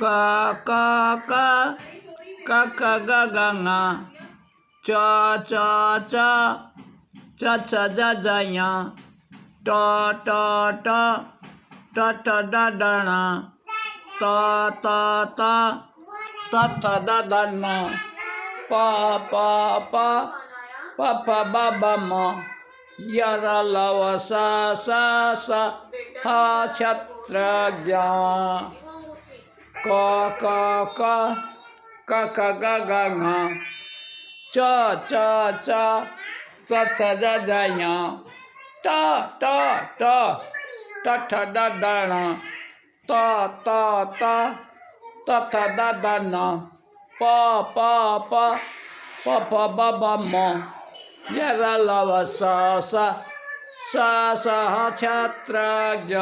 क क क क ख ग घ ङ च च च च छ ज झ ञ ट ट ट ठ ठ ड ढ ण त त त थ थ द ध न प प प प फ ब भ म य र ल व स स स ह क्षत्रज्ञ क क क क ख ग घ ङ च च च च छ ज झ ञ ट ट ट ठ ठ ड ढ ण त त त थ थ द ध न प प प प फ ब भ म य र ल व स स स ह क्षत्रज्ञ।